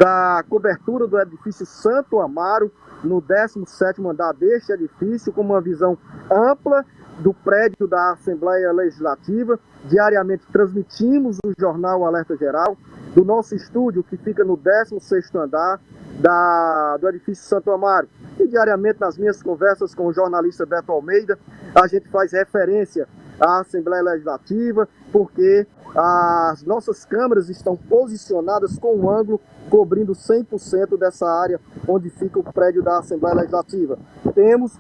da cobertura do edifício Santo Amaro, no 17º andar deste edifício, com uma visão ampla do prédio da Assembleia Legislativa. Diariamente transmitimos o jornal Alerta Geral do nosso estúdio, que fica no 16º andar do edifício Santo Amaro. E diariamente, nas minhas conversas com o jornalista Beto Almeida, a gente faz referência à Assembleia Legislativa, porque as nossas câmeras estão posicionadas com um ângulo cobrindo 100% dessa área onde fica o prédio da Assembleia Legislativa. Temos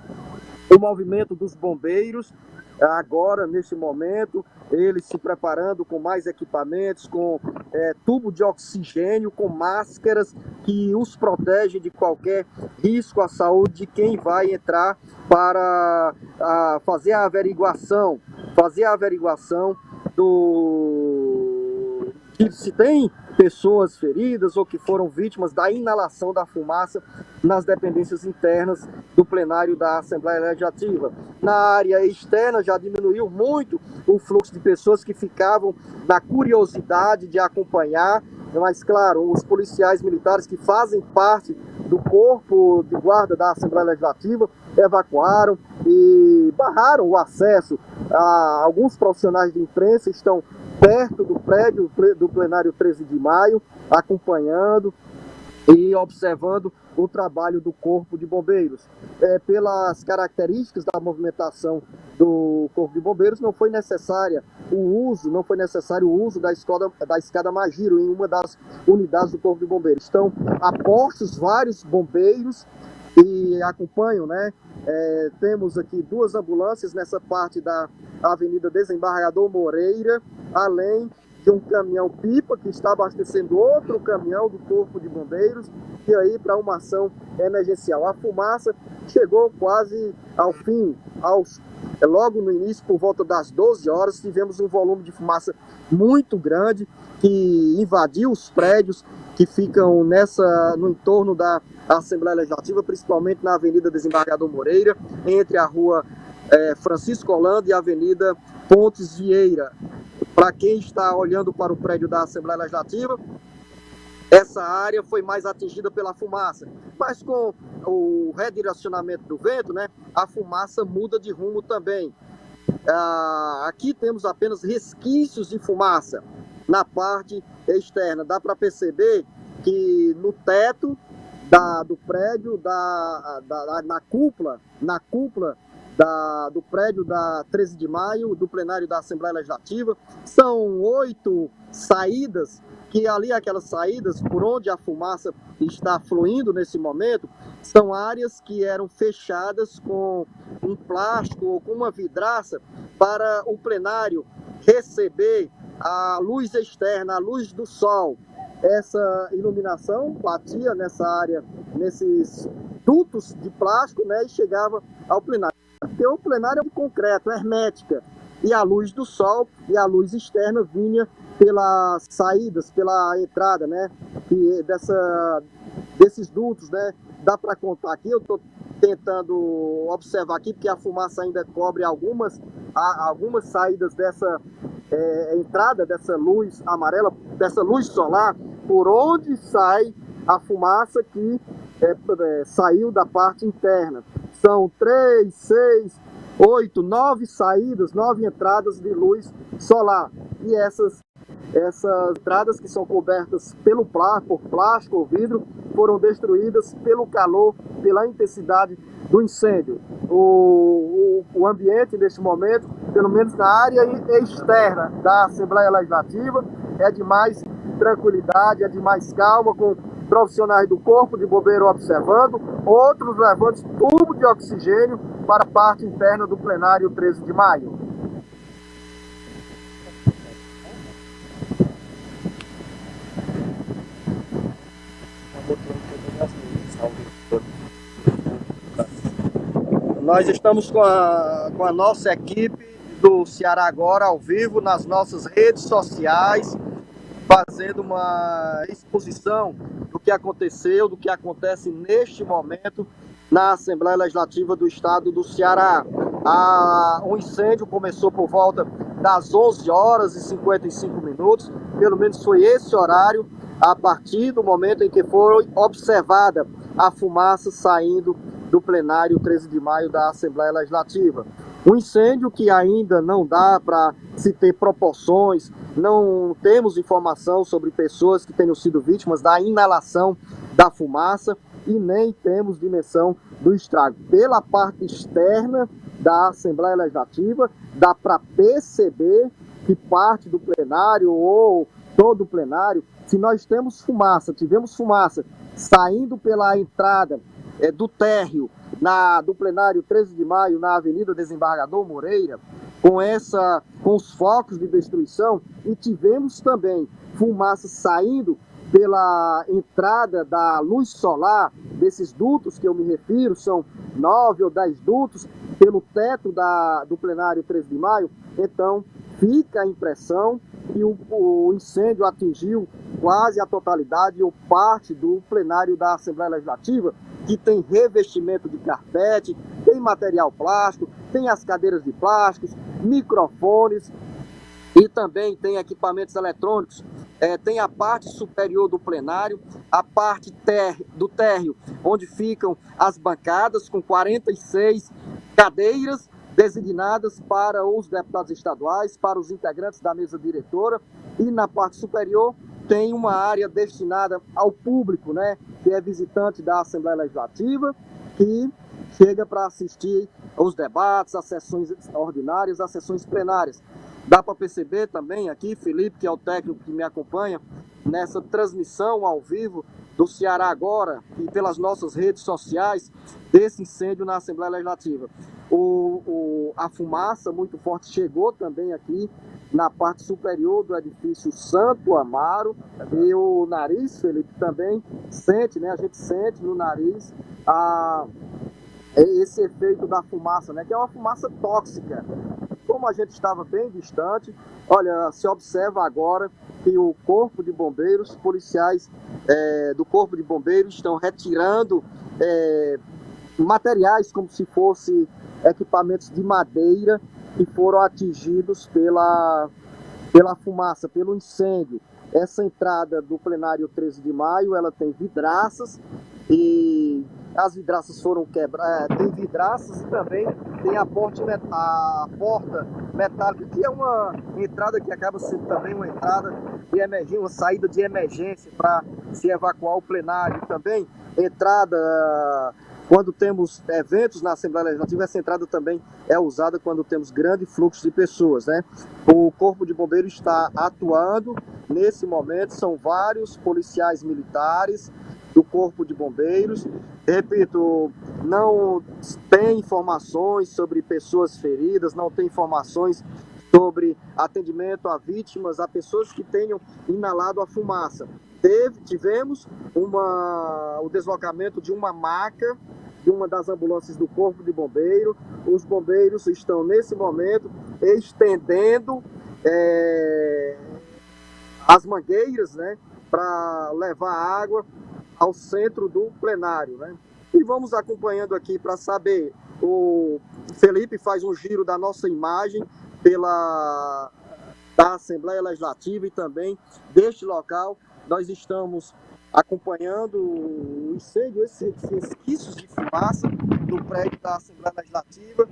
o movimento dos bombeiros, agora, neste momento, eles se preparando com mais equipamentos, com tubo de oxigênio, com máscaras que os protegem de qualquer risco à saúde de quem vai entrar para fazer a averiguação que se tem pessoas feridas ou que foram vítimas da inalação da fumaça nas dependências internas do plenário da Assembleia Legislativa. Na área externa já diminuiu muito o fluxo de pessoas que ficavam na curiosidade de acompanhar, mas claro, os policiais militares que fazem parte do corpo de guarda da Assembleia Legislativa evacuaram e barraram o acesso. Alguns profissionais de imprensa estão perto do prédio do plenário 13 de maio, acompanhando e observando o trabalho do Corpo de Bombeiros. Pelas características da movimentação do Corpo de Bombeiros, não foi necessário o uso da escada Magiro em uma das unidades do Corpo de Bombeiros. Estão apostos vários bombeiros e acompanham, né? Temos aqui 2 ambulâncias nessa parte da Avenida Desembargador Moreira, além de um caminhão-pipa que está abastecendo outro caminhão do Corpo de Bombeiros, e aí para uma ação emergencial. A fumaça chegou quase ao fim, logo no início, por volta das 12 horas, tivemos um volume de fumaça muito grande que invadiu os prédios que ficam no entorno da Assembleia Legislativa, principalmente na Avenida Desembargador Moreira, entre a rua Francisco Holanda e a Avenida Pontes Vieira. Para quem está olhando para o prédio da Assembleia Legislativa, essa área foi mais atingida pela fumaça, mas com o redirecionamento do vento, né, a fumaça muda de rumo também. Aqui temos apenas resquícios de fumaça na parte externa. Dá para perceber que no teto do prédio, na cúpula do prédio da 13 de maio, do plenário da Assembleia Legislativa, são 8 saídas, que ali aquelas saídas por onde a fumaça está fluindo nesse momento, são áreas que eram fechadas com um plástico ou com uma vidraça para o plenário receber a luz externa, a luz do sol. Essa iluminação batia nessa área, nesses dutos de plástico, né, e chegava ao plenário. Porque o plenário é de concreto, hermética, e a luz do sol e a luz externa vinha pelas saídas, pela entrada, né, desses dutos, né. Dá para contar aqui, eu estou tentando observar aqui, porque a fumaça ainda cobre algumas saídas dessa entrada, dessa luz amarela, dessa luz solar, por onde sai a fumaça que saiu da parte interna. São 3, 6, 8, 9 saídas, 9 entradas de luz solar. E essas entradas que são cobertas por plástico ou vidro foram destruídas pelo calor, pela intensidade do incêndio. O ambiente neste momento, pelo menos na área externa da Assembleia Legislativa, é de mais tranquilidade, é de mais calma, com profissionais do Corpo de Bombeiro observando, outros levando tubo de oxigênio para a parte interna do plenário 13 de maio. Nós estamos com a nossa equipe do Ceará Agora ao vivo nas nossas redes sociais, fazendo uma exposição do que aconteceu, do que acontece neste momento na Assembleia Legislativa do Estado do Ceará. O incêndio começou por volta das 11 horas e 55 minutos, pelo menos foi esse horário. a partir do momento em que foi observada a fumaça saindo do plenário 13 de maio da Assembleia Legislativa. Um incêndio que ainda não dá para se ter proporções, não temos informação sobre pessoas que tenham sido vítimas da inalação da fumaça e nem temos dimensão do estrago. Pela parte externa da Assembleia Legislativa, dá para perceber que parte do plenário ou todo o plenário, se nós tivemos fumaça saindo pela entrada do térreo do plenário 13 de maio, na Avenida Desembargador Moreira, com os focos de destruição, e tivemos também fumaça saindo pela entrada da luz solar, desses dutos que eu me refiro, são 9 ou 10 dutos, pelo teto do plenário 13 de maio, então fica a impressão que o incêndio atingiu quase a totalidade ou parte do plenário da Assembleia Legislativa, que tem revestimento de carpete, tem material plástico, tem as cadeiras de plásticos, microfones e também tem equipamentos eletrônicos. Tem a parte superior do plenário, a parte do térreo, onde ficam as bancadas com 46 cadeiras designadas para os deputados estaduais, para os integrantes da mesa diretora, e na parte superior tem uma área destinada ao público, né, que é visitante da Assembleia Legislativa, que chega para assistir aos debates, às sessões ordinárias, às sessões plenárias. Dá para perceber também aqui, Felipe, que é o técnico que me acompanha, nessa transmissão ao vivo do Ceará Agora e pelas nossas redes sociais, desse incêndio na Assembleia Legislativa. A fumaça muito forte chegou também aqui na parte superior do edifício Santo Amaro, e o nariz, Felipe, também sente, né? A gente sente no nariz esse efeito da fumaça, né? Que é uma fumaça tóxica. Como a gente estava bem distante, olha, se observa agora que o Corpo de Bombeiros, policiais do Corpo de Bombeiros estão retirando materiais como se fosse equipamentos de madeira que foram atingidos pela fumaça, pelo incêndio. Essa entrada do plenário 13 de maio, ela tem vidraças e as vidraças foram quebradas, tem vidraças e também tem a porta metálica, que é uma entrada que acaba sendo também uma entrada de emergência, uma saída de emergência para se evacuar o plenário. Também entrada quando temos eventos na Assembleia Legislativa, essa entrada também é usada quando temos grande fluxo de pessoas, né? O Corpo de Bombeiros está atuando nesse momento, são vários policiais militares do Corpo de Bombeiros. Repito, não tem informações sobre pessoas feridas, não tem informações sobre atendimento a vítimas, a pessoas que tenham inalado a fumaça. Tivemos o deslocamento de uma maca de uma das ambulâncias do Corpo de Bombeiro. Os bombeiros estão, nesse momento, estendendo as mangueiras, né, para levar água ao centro do plenário, né? E vamos acompanhando aqui para saber. O Felipe faz um giro da nossa imagem da Assembleia Legislativa e também deste local. Nós estamos acompanhando o incêndio, esses resquícios de fumaça no prédio da Assembleia Legislativa.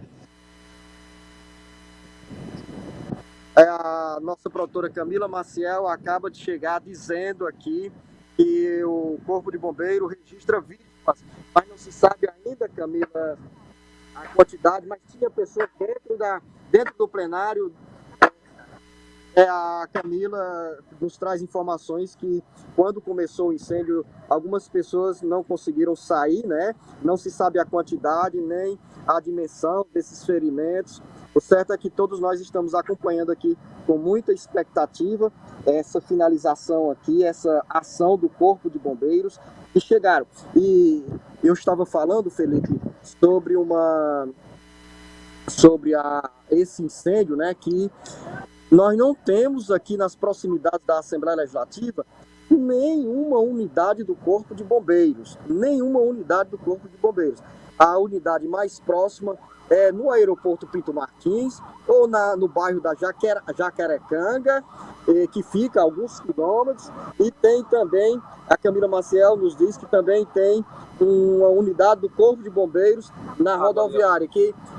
A nossa produtora Camila Maciel acaba de chegar dizendo aqui que o Corpo de Bombeiro registra vítimas, mas não se sabe ainda, Camila, a quantidade, mas tinha pessoas dentro do plenário. A Camila nos traz informações que, quando começou o incêndio, algumas pessoas não conseguiram sair, né? Não se sabe a quantidade nem a dimensão desses ferimentos. O certo é que todos nós estamos acompanhando aqui com muita expectativa essa finalização aqui, essa ação do Corpo de Bombeiros que chegaram. E eu estava falando, Felipe, sobre esse incêndio, né? Que nós não temos aqui nas proximidades da Assembleia Legislativa nenhuma unidade do Corpo de Bombeiros. Nenhuma unidade do Corpo de Bombeiros. A unidade mais próxima é no aeroporto Pinto Martins ou no bairro da Jacarecanga, que fica a alguns quilômetros, e tem também, a Camila Maciel nos diz que também tem uma unidade do Corpo de Bombeiros na rodoviária,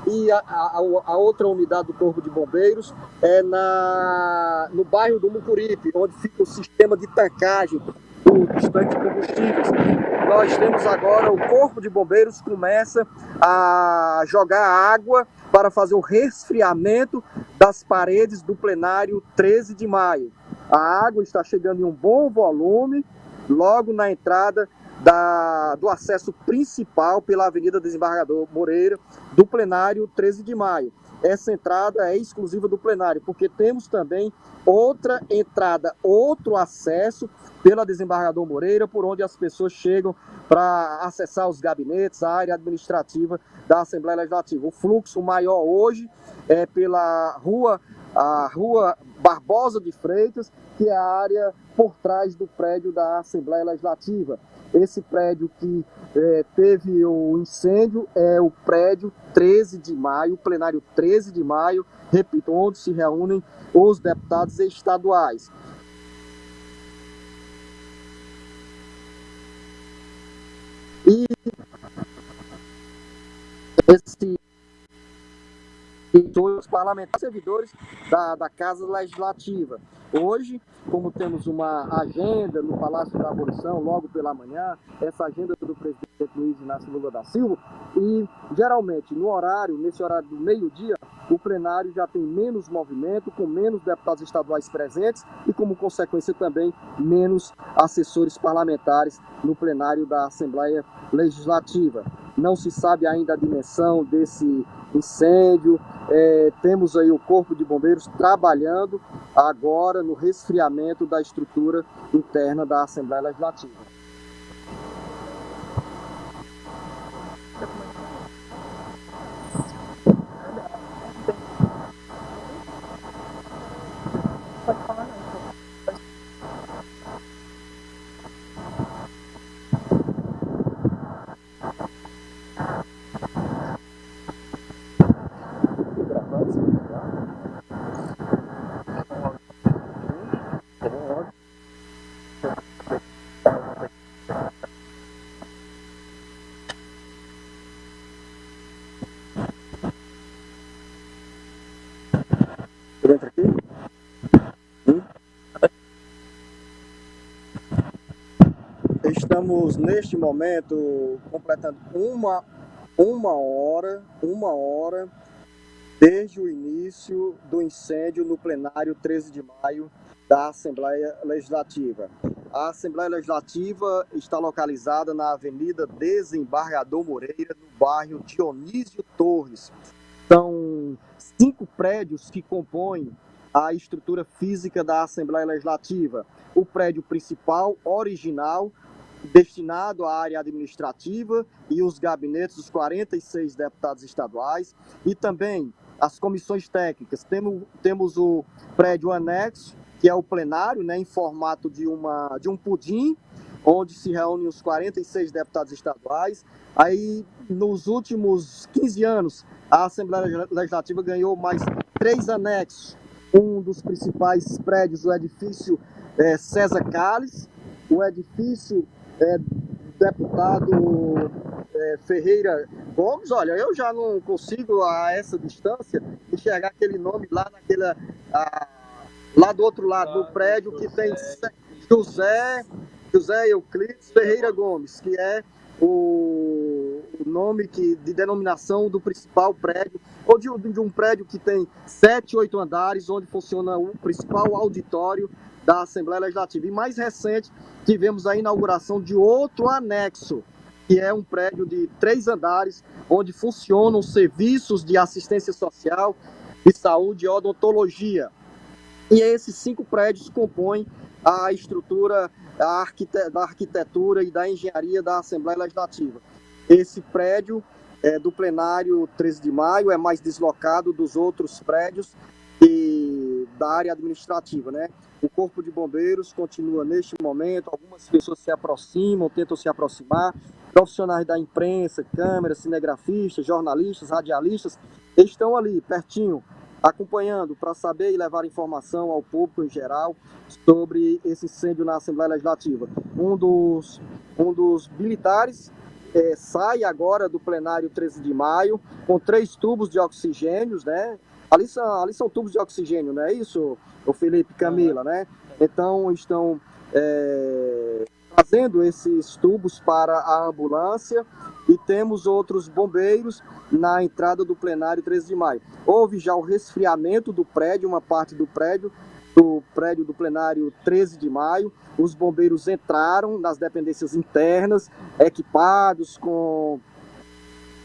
e a outra unidade do Corpo de Bombeiros é no bairro do Mucuripe, onde fica o sistema de tancagem dos tanques de combustíveis. Nós temos agora o Corpo de Bombeiros começa a jogar água para fazer o resfriamento das paredes do plenário 13 de maio. A água está chegando em um bom volume, logo na entrada do acesso principal pela Avenida Desembargador Moreira, do plenário 13 de maio. Essa entrada é exclusiva do plenário, porque temos também outra entrada, outro acesso pela Desembargador Moreira, por onde as pessoas chegam para acessar os gabinetes, a área administrativa da Assembleia Legislativa. O fluxo maior hoje é pela a rua Barbosa de Freitas, que é a área por trás do prédio da Assembleia Legislativa. Esse prédio que teve o incêndio é o prédio 13 de maio, o plenário 13 de maio, repito, onde se reúnem os deputados estaduais. E os parlamentares servidores da Casa Legislativa. Hoje, como temos uma agenda no Palácio da Abolição, logo pela manhã, essa agenda do presidente Luiz Inácio Lula da Silva, e geralmente nesse horário do meio-dia, o plenário já tem menos movimento, com menos deputados estaduais presentes e, como consequência também, menos assessores parlamentares no plenário da Assembleia Legislativa. Não se sabe ainda a dimensão desse incêndio. Temos aí o Corpo de Bombeiros trabalhando agora no resfriamento da estrutura interna da Assembleia Legislativa. Pode falar não. Dentro aqui? Estamos neste momento completando uma hora desde o início do incêndio no plenário 13 de maio da Assembleia Legislativa. A Assembleia Legislativa está localizada na Avenida Desembargador Moreira, no bairro Dionísio Torres. São 5 prédios que compõem a estrutura física da Assembleia Legislativa. O prédio principal, original, destinado à área administrativa e os gabinetes dos 46 deputados estaduais, e também as comissões técnicas. Temos o prédio anexo, que é o plenário, né, em formato de um pudim, onde se reúnem os 46 deputados estaduais. Aí, nos últimos 15 anos, a Assembleia Legislativa ganhou mais 3 anexos. Um dos principais prédios, o edifício César Calles, o edifício deputado Ferreira Gomes. Olha, eu já não consigo a essa distância enxergar aquele nome lá lá do outro lado do prédio, que tem José Euclides Ferreira Gomes, que é o nome de denominação do principal prédio, ou de um prédio que tem 7, 8 andares, onde funciona o principal auditório da Assembleia Legislativa. E mais recente, tivemos a inauguração de outro anexo, que é um prédio de 3 andares, onde funcionam serviços de assistência social, de saúde e odontologia. E esses 5 prédios compõem a estrutura da arquitetura e da engenharia da Assembleia Legislativa. Esse prédio do plenário 13 de maio é mais deslocado dos outros prédios da área administrativa, né? O Corpo de Bombeiros continua neste momento, algumas pessoas se aproximam, tentam se aproximar, profissionais da imprensa, câmeras, cinegrafistas, jornalistas, radialistas, estão ali pertinho, acompanhando para saber e levar informação ao público em geral sobre esse incêndio na Assembleia Legislativa. Um dos militares sai agora do plenário 13 de maio com 3 tubos de oxigênio, né? Ali são tubos de oxigênio, não é isso, o Felipe, Camila, né? Então estão trazendo esses tubos para a ambulância e temos outros bombeiros na entrada do plenário 13 de maio. Houve já o resfriamento do prédio, uma parte do prédio do plenário 13 de maio. Os bombeiros entraram nas dependências internas, equipados com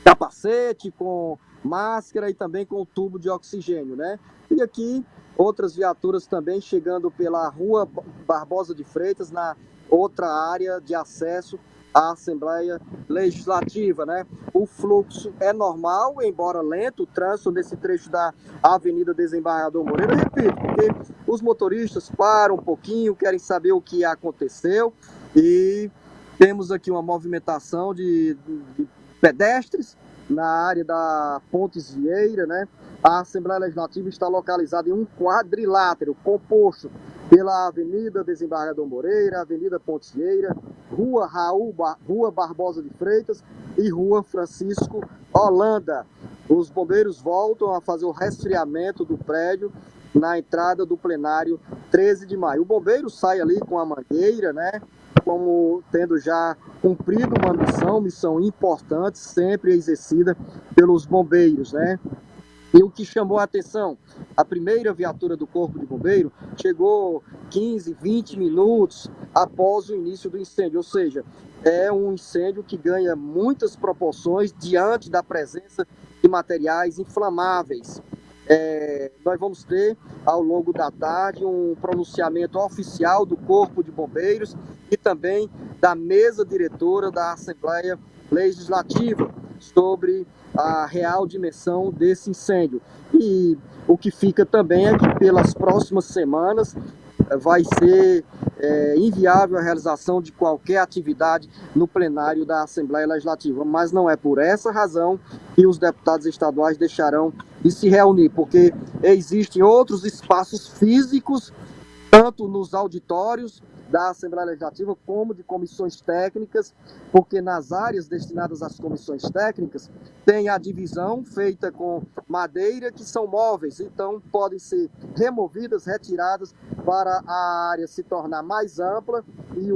capacete, com máscara e também com tubo de oxigênio, né? E aqui outras viaturas também chegando pela Rua Barbosa de Freitas, na outra área de acesso à Assembleia Legislativa, né? O fluxo é normal, embora lento, o trânsito nesse trecho da Avenida Desembargador Moreira, repito, porque os motoristas param um pouquinho, querem saber o que aconteceu e temos aqui uma movimentação de pedestres na área da Pontes Vieira, né? A Assembleia Legislativa está localizada em um quadrilátero composto pela Avenida Desembargador Moreira, Avenida Pontes Vieira, Rua Barbosa de Freitas e Rua Francisco Holanda. Os bombeiros voltam a fazer o resfriamento do prédio na entrada do plenário 13 de maio. O bombeiro sai ali com a mangueira, né? Como tendo já cumprido uma missão importante, sempre exercida pelos bombeiros, né? E o que chamou a atenção, a primeira viatura do Corpo de Bombeiro chegou 15, 20 minutos após o início do incêndio, ou seja, é um incêndio que ganha muitas proporções diante da presença de materiais inflamáveis. Nós vamos ter, ao longo da tarde, um pronunciamento oficial do Corpo de Bombeiros e também da mesa diretora da Assembleia Legislativa sobre a real dimensão desse incêndio. E o que fica também é que pelas próximas semanas vai ser inviável a realização de qualquer atividade no plenário da Assembleia Legislativa, mas não é por essa razão que os deputados estaduais deixarão de se reunir, porque existem outros espaços físicos, tanto nos auditórios da Assembleia Legislativa como de comissões técnicas, porque nas áreas destinadas às comissões técnicas tem a divisão feita com madeira que são móveis, então podem ser removidas, retiradas para a área se tornar mais ampla e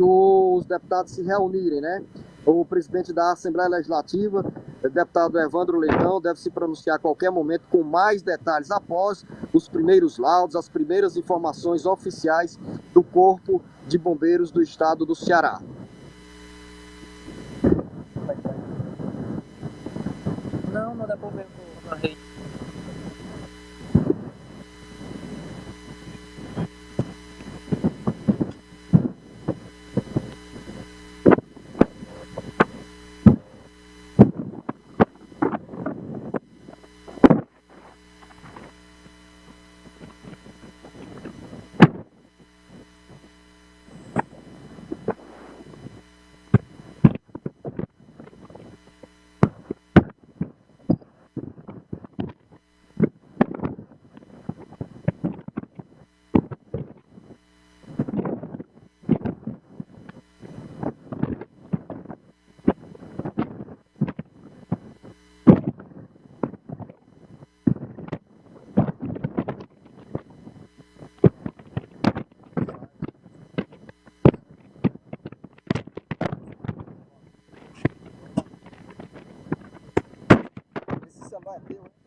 os deputados se reunirem, né? O presidente da Assembleia Legislativa, o deputado Evandro Leitão, deve se pronunciar a qualquer momento com mais detalhes após os primeiros laudos, as primeiras informações oficiais do Corpo de Bombeiros do Estado do Ceará. Não dá pra ver na rede. Esse celular é teu, hein?